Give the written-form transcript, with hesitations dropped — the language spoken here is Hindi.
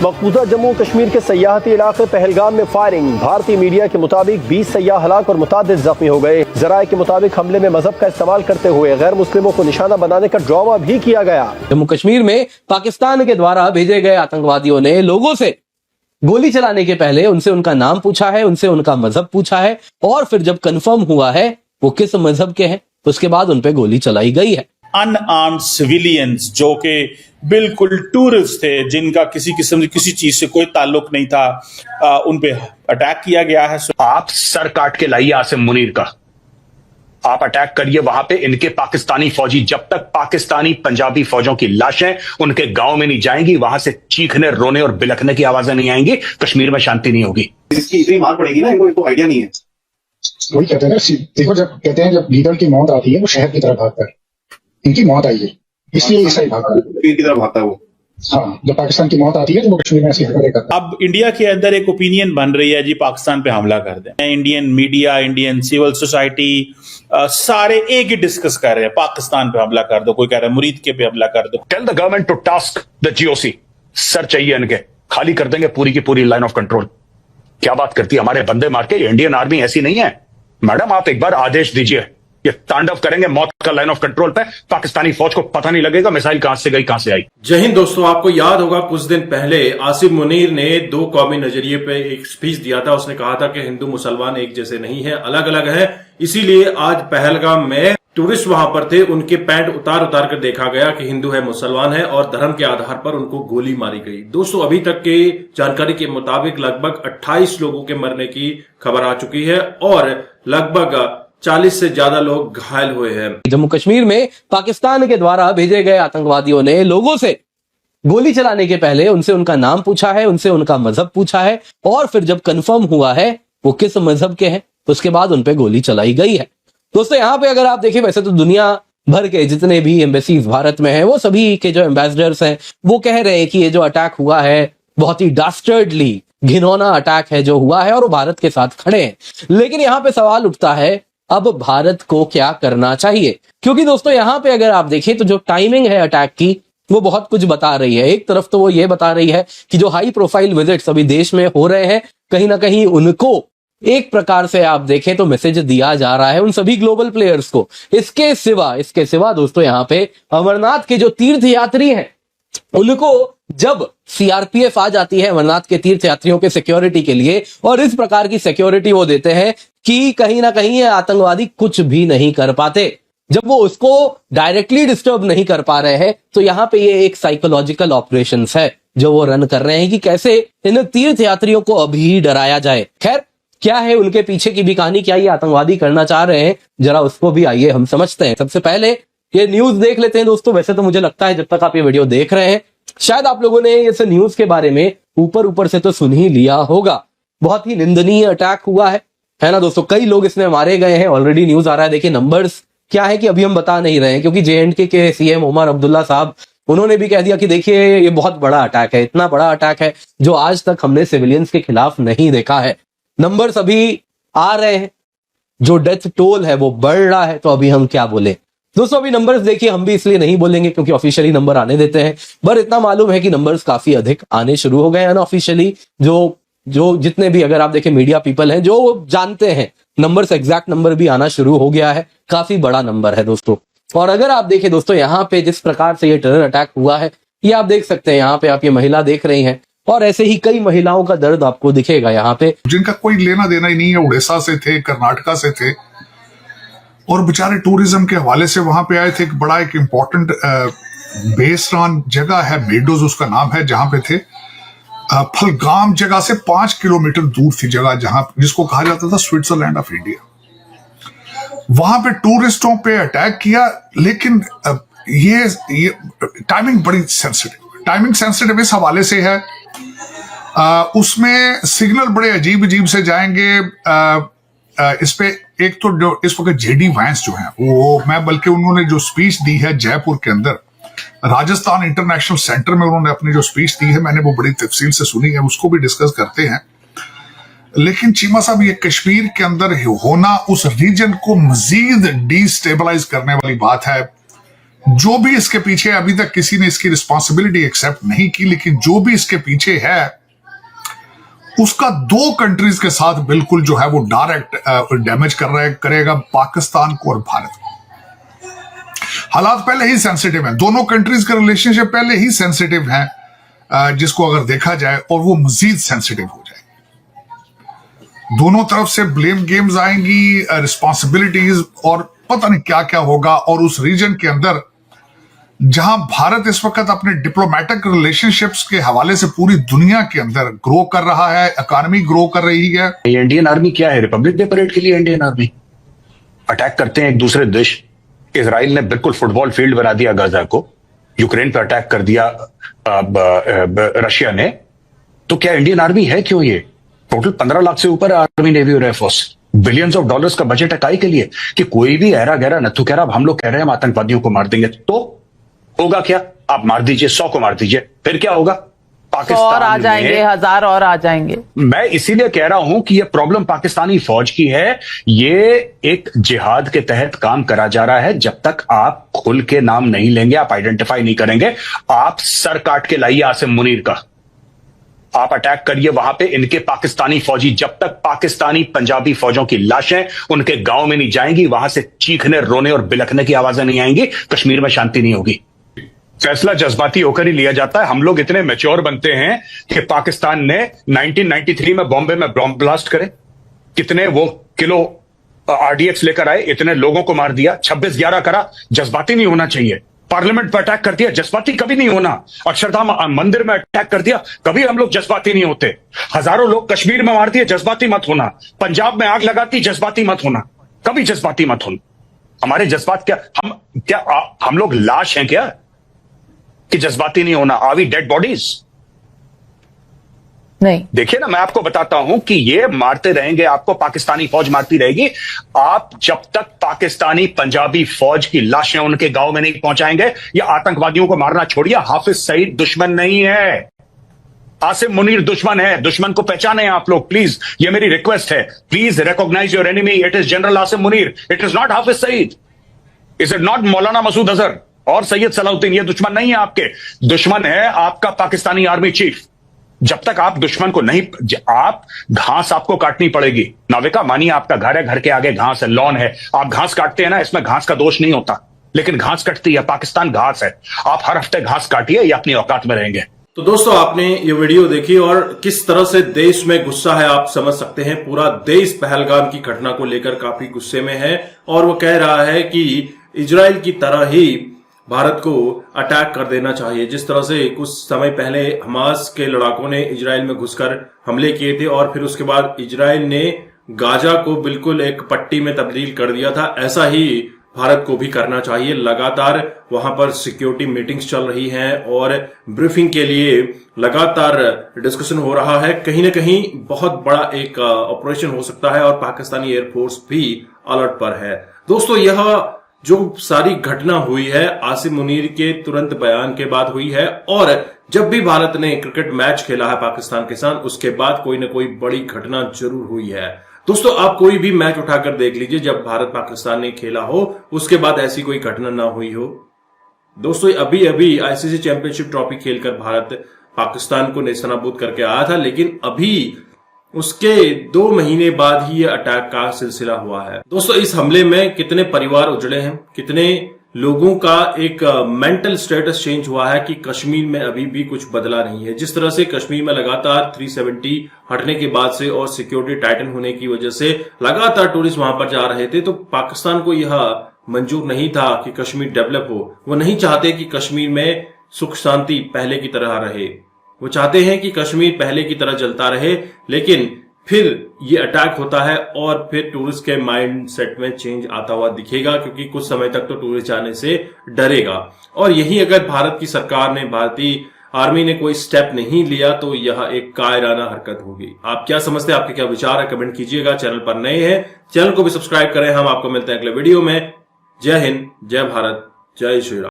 मकबूजा जम्मू कश्मीर के सयाहती इलाके पहलगाम में फायरिंग। भारतीय मीडिया के मुताबिक 20 सयाह हलाक और मुतादिद जख्मी हो गए। जराये के मुताबिक हमले में मजहब का इस्तेमाल करते हुए गैर मुस्लिमों को निशाना बनाने का ड्रामा भी किया गया। जम्मू कश्मीर में पाकिस्तान के द्वारा भेजे गए आतंकवादियों ने लोगों से गोली चलाने के पहले उनसे उनका नाम पूछा है, उनसे उनका मजहब पूछा है, और फिर जब कंफर्म हुआ है वो किस मजहब के हैं, उसके बाद उन पे गोली चलाई गई है। अनआर्म्ड सिविलियंस जो कि बिल्कुल टूरिस्ट थे, जिनका किसी किस्म की किसी चीज से कोई ताल्लुक नहीं था, उन पे अटैक किया गया है। आप सर काट के लाइए आसिम मुनीर का, आप अटैक करिए वहां पे। इनके पाकिस्तानी फौजी जब तक पाकिस्तानी पंजाबी फौजों की लाशें उनके गांव में नहीं जाएंगी, वहां से चीखने रोने और बिलखने की आवाजें नहीं आएंगी, कश्मीर में शांति नहीं होगी। इसकी इतनी मार पड़ेगी ना, इनको आइडिया नहीं है। वही कहते हैं ना, देखो जब कहते हैं जब लीडर की मौत आती है वो शहर की तरफ भागता है, इनकी मौत आई है इसलिए इस साइड भागता है, कश्मीर की तरफ भागता है वो। हाँ, जब पाकिस्तान की मौत आती है तो वो कश्मीर में ऐसी हरकतें करता है। अब इंडिया के अंदर एक ओपिनियन बन रही है जी पाकिस्तान पे हमला कर दें। Indian media, Indian civil society सारे एक ही डिस्कस कर रहे हैं, पाकिस्तान पे हमला कर दो, कोई कह रहा है मुरीद के पे हमला कर दो। Tell the government to task the GOC, sir चाहिए इनके, खाली कर देंगे पूरी की पूरी लाइन ऑफ कंट्रोल। क्या बात करती है, हमारे बंदे मार के। इंडियन आर्मी ऐसी नहीं है मैडम, आप एक बार आदेश दीजिए, ये तांडव करेंगे मौत का लाइन ऑफ कंट्रोल पे, पाकिस्तानी फौज को पता नहीं लगेगा मिसाइल कहां से गई कहां से आई। जय हिंद दोस्तों, आपको याद होगा कुछ दिन पहले आसिम मुनीर ने दो कौमी नजरिए पे एक स्पीच दिया था। उसने कहा था कि हिंदू मुसलमान एक जैसे नहीं है, अलग अलग है। इसीलिए आज पहलगाम में टूरिस्ट वहां पर थे, उनके पैंट उतार उतार कर देखा गया कि हिंदू है मुसलमान है, और धर्म के आधार पर उनको गोली मारी गई। दोस्तों अभी तक की जानकारी के मुताबिक लगभग 28 लोगों के मरने की खबर आ चुकी है और लगभग 40 से ज्यादा लोग घायल हुए हैं। जम्मू कश्मीर में पाकिस्तान के द्वारा भेजे गए आतंकवादियों ने लोगों से गोली चलाने के पहले उनसे उनका नाम पूछा है, उनसे उनका मजहब पूछा है, और फिर जब कंफर्म हुआ है वो किस मजहब के हैं, उसके बाद उन पे गोली चलाई गई है। दोस्तों यहाँ पे अगर आप देखें, वैसे तो दुनिया भर के जितने भी एम्बेसीज भारत में हैं, वो सभी के जो एम्बेसडर्स हैं वो कह रहे हैं कि ये जो अटैक हुआ है बहुत ही डास्टर्डली घिनौना अटैक है जो हुआ है, और वो भारत के साथ खड़े हैं। लेकिन यहाँ पे सवाल उठता है अब भारत को क्या करना चाहिए, क्योंकि दोस्तों यहाँ पे अगर आप देखें तो जो टाइमिंग है अटैक की वो बहुत कुछ बता रही है। एक तरफ तो वो ये बता रही है कि जो हाई प्रोफाइल विजिट्स अभी देश में हो रहे हैं, कहीं ना कहीं उनको एक प्रकार से आप देखें तो मैसेज दिया जा रहा है उन सभी ग्लोबल प्लेयर्स को। इसके सिवा दोस्तों यहाँ पे अमरनाथ के जो तीर्थ यात्री हैं उनको जब सीआरपीएफ आ जाती है अमरनाथ के तीर्थ यात्रियों के सिक्योरिटी के लिए, और इस प्रकार की सिक्योरिटी वो देते हैं कि कहीं ना कहीं ये आतंकवादी कुछ भी नहीं कर पाते। जब वो उसको डायरेक्टली डिस्टर्ब नहीं कर पा रहे हैं तो यहाँ पे ये एक साइकोलॉजिकल ऑपरेशन है जो वो रन कर रहे हैं कि कैसे इन तीर्थ यात्रियों को अभी डराया जाए। खैर, क्या है उनके पीछे की भी कहानी, क्या ये आतंकवादी करना चाह रहे हैं, जरा उसको भी आइए हम समझते हैं। सबसे पहले ये न्यूज देख लेते हैं दोस्तों। वैसे तो मुझे लगता है जब तक आप ये वीडियो देख रहे हैं शायद आप लोगों ने इस न्यूज के बारे में ऊपर से तो सुन ही लिया होगा। बहुत ही निंदनीय अटैक हुआ है ना दोस्तों। कई लोग इसमें मारे गए हैं, ऑलरेडी न्यूज आ रहा है। देखिए नंबर्स क्या है कि अभी हम बता नहीं रहे हैं, क्योंकि जेएंडके के सीएम उमर अब्दुल्ला साहब उन्होंने भी कह दिया कि देखिए ये बहुत बड़ा अटैक है, इतना बड़ा अटैक है जो आज तक हमने सिविलियंस के खिलाफ नहीं देखा है। नंबर्स अभी आ रहे हैं, जो डेथ टोल है वो बढ़ रहा है, तो अभी हम क्या बोले दोस्तों। अभी नंबर्स देखिए, हम भी इसलिए नहीं बोलेंगे क्योंकि ऑफिशियली नंबर आने देते हैं, पर इतना मालूम है कि नंबर्स काफी अधिक आने शुरू हो गए हैं अनऑफिशियली। जो जितने भी अगर आप देखें मीडिया पीपल हैं जो जानते हैं नंबर्स, एग्जैक्ट नंबर भी आना शुरू हो गया है। काफी बड़ा नंबर है दोस्तों। और अगर आप देखें दोस्तों यहाँ पे जिस प्रकार से ये टेरर अटैक हुआ है, ये आप देख सकते हैं। यहाँ पे आप ये महिला देख रही हैं, और ऐसे ही कई महिलाओं का दर्द आपको दिखेगा यहाँ पे, जिनका कोई लेना देना ही नहीं है। उड़ीसा से थे, कर्नाटका से थे, और बेचारे टूरिज्म के हवाले से वहां पे आए थे। एक बड़ा एक इम्पोर्टेंट बेसरान जगह है, मेडोज उसका नाम है, जहां पे थे। फलगाम जगह से 5 किलोमीटर दूर थी जगह, जहां जिसको कहा जाता था स्विट्जरलैंड ऑफ इंडिया। वहां पे टूरिस्टों पे अटैक किया, लेकिन ये टाइमिंग बड़ी सेंसिटिव इस हवाले से है। उसमें सिग्नल बड़े अजीब से जाएंगे। इस पे एक तो जो इस वक्त जेडी वैंस जो है वो, मैं बल्कि उन्होंने जो स्पीच दी है जयपुर के अंदर राजस्थान इंटरनेशनल सेंटर में, उन्होंने अपनी जो स्पीच दी है मैंने वो बड़ी तफसील से सुनी है, उसको भी डिस्कस करते हैं। लेकिन चीमा साहब, ये कश्मीर के अंदर होना उस रीजन को मजीद डिस्टेबलाइज करने वाली बात है। जो भी इसके पीछे, अभी तक किसी ने इसकी रिस्पॉन्सिबिलिटी एक्सेप्ट नहीं की, लेकिन जो भी इसके पीछे है उसका दो कंट्रीज के साथ बिल्कुल जो है वो डायरेक्ट डैमेज करेगा, पाकिस्तान को और भारत को। हालात पहले ही सेंसिटिव हैं, दोनों कंट्रीज का रिलेशनशिप पहले ही सेंसिटिव है, जिसको अगर देखा जाए और वो मजीद सेंसिटिव हो जाए, दोनों तरफ से ब्लेम गेम्स आएंगी, रिस्पॉन्सिबिलिटीज और पता नहीं क्या क्या होगा। और उस रीजन के अंदर जहां भारत इस वक्त अपने डिप्लोमेटिक रिलेशनशिप्स के हवाले से पूरी दुनिया के अंदर ग्रो कर रहा है, इकोनॉमी ग्रो कर रही है। ये इंडियन आर्मी क्या है? रिपब्लिक डे परेड के लिए इंडियन आर्मी अटैक करते हैं एक दूसरे देश। इजराइल ने बिल्कुल फुटबॉल फील्ड बना दिया गाजा को, यूक्रेन पे अटैक कर दिया रशिया ने। तो क्या इंडियन आर्मी है क्यों? ये टोटल 15 लाख से ऊपर आर्मी, नेवी और एयरफोर्स, बिलियंस ऑफ डॉलर्स का बजट है काई के लिए कि कोई भी ऐरा गहरा नथु कह रहा, हम लोग कह रहे हैं हम आतंकवादियों को मार देंगे, तो होगा क्या? आप मार दीजिए, 100 को मार दीजिए, फिर क्या होगा? पाकिस्तान और आ जाएंगे, 1000 और आ जाएंगे। मैं इसीलिए कह रहा हूं कि यह प्रॉब्लम पाकिस्तानी फौज की है। ये एक जिहाद के तहत काम करा जा रहा है। जब तक आप खुल के नाम नहीं लेंगे, आप आइडेंटिफाई नहीं करेंगे, आप सर काट के लाइए आसिम मुनीर का, आप अटैक करिए वहां पे इनके पाकिस्तानी फौजी। जब तक पाकिस्तानी पंजाबी फौजों की लाशें उनके गांव में नहीं जाएंगी, वहां से चीखने, रोने और बिलखने की आवाजें नहीं आएंगी, कश्मीर में शांति नहीं होगी। फैसला जज्बाती होकर ही लिया जाता है। हम लोग इतने मैच्योर बनते हैं कि पाकिस्तान ने 1993 में बॉम्बे में बॉम्ब ब्लास्ट करे, कितने वो किलो आरडीएक्स लेकर आए, इतने लोगों को मार दिया, 26/11 करा, जज्बाती नहीं होना चाहिए। पार्लियामेंट पर अटैक कर दिया, जज्बाती कभी नहीं होना। अक्षरधाम मंदिर में अटैक कर दिया, कभी हम लोग जज्बाती नहीं होते। हजारों लोग कश्मीर में मार दिए, जज्बाती मत होना। पंजाब में आग लगाती, जज्बाती मत होना, कभी जज्बाती मत होना। हमारे जज्बात क्या हम लोग लाश हैं क्या कि जज्बाती नहीं होना? Are we dead bodies? नहीं। देखिए ना, मैं आपको बताता हूं कि ये मारते रहेंगे आपको, पाकिस्तानी फौज मारती रहेगी। आप जब तक पाकिस्तानी पंजाबी फौज की लाशें उनके गांव में नहीं पहुंचाएंगे, या आतंकवादियों को मारना छोड़िए, हाफिज सईद दुश्मन नहीं है, आसिम मुनीर दुश्मन है। दुश्मन को पहचाने आप लोग प्लीज, ये मेरी रिक्वेस्ट है। Please recognise your enemy, it is general Asim Munir, it is not Hafiz Saeed, is it not Maulana Masood Azhar और सैयद सलाउद्दीन। ये दुश्मन नहीं है आपके, दुश्मन है आपका पाकिस्तानी आर्मी चीफ। जब तक आप दुश्मन को नहीं, आप घास आपको काटनी पड़ेगी। नाविका मानिए आपका घर है, घर के आगे घास है, लॉन है, आप घास काटते हैं ना, इसमें घास का दोष नहीं होता, लेकिन घास कटती है। पाकिस्तान घास है, आप हर हफ्ते घास काटिए, ये अपनी औकात में रहेंगे। तो दोस्तों, आपने ये वीडियो देखी और किस तरह से देश में गुस्सा है आप समझ सकते हैं। पूरा देश पहलगाम की घटना को लेकर काफी गुस्से में है और वो कह रहा है कि इजराइल की तरह ही भारत को अटैक कर देना चाहिए। जिस तरह से कुछ समय पहले हमास के लड़ाकों ने इजराइल में घुसकर हमले किए थे और फिर उसके बाद इजराइल ने गाजा को बिल्कुल एक पट्टी में तब्दील कर दिया था, ऐसा ही भारत को भी करना चाहिए। लगातार वहां पर सिक्योरिटी मीटिंग्स चल रही हैं और ब्रीफिंग के लिए लगातार डिस्कशन हो रहा है। कहीं ना कहीं बहुत बड़ा एक ऑपरेशन हो सकता है और पाकिस्तानी एयरफोर्स भी अलर्ट पर है। दोस्तों, यह जो सारी घटना हुई है आसिम मुनीर के तुरंत बयान के बाद हुई है और जब भी भारत ने क्रिकेट मैच खेला है पाकिस्तान के साथ, उसके बाद कोई ना कोई बड़ी घटना जरूर हुई है। दोस्तों, आप कोई भी मैच उठाकर देख लीजिए, जब भारत पाकिस्तान ने खेला हो उसके बाद ऐसी कोई घटना ना हुई हो। दोस्तों, अभी अभी आईसीसी चैंपियनशिप ट्रॉफी खेलकर भारत पाकिस्तान को नेस्तनाबूद करके आया था, लेकिन अभी उसके 2 महीने बाद ही ये अटैक का सिलसिला हुआ है। दोस्तों, इस हमले में कितने परिवार उजड़े हैं, कितने लोगों का एक मेंटल स्टेटस चेंज हुआ है कि कश्मीर में अभी भी कुछ बदला नहीं है। जिस तरह से कश्मीर में लगातार 370 हटने के बाद से और सिक्योरिटी टाइटन होने की वजह से लगातार टूरिस्ट वहां पर जा रहे थे, तो पाकिस्तान को यह मंजूर नहीं था कि कश्मीर डेवलप हो। वो नहीं चाहते कि कश्मीर में सुख शांति पहले की तरह रहे, वो चाहते हैं कि कश्मीर पहले की तरह जलता रहे। लेकिन फिर ये अटैक होता है और फिर टूरिस्ट के माइंड सेट में चेंज आता हुआ दिखेगा, क्योंकि कुछ समय तक तो टूरिस्ट जाने से डरेगा। और यही अगर भारत की सरकार ने, भारतीय आर्मी ने कोई स्टेप नहीं लिया तो यह एक कायराना हरकत होगी। आप क्या समझते हैं, आपके क्या विचार है, कमेंट कीजिएगा। चैनल पर नए हैं, चैनल को भी सब्सक्राइब करें। हम आपको मिलते हैं अगले वीडियो में। जय हिंद, जय भारत, जय श्री राम।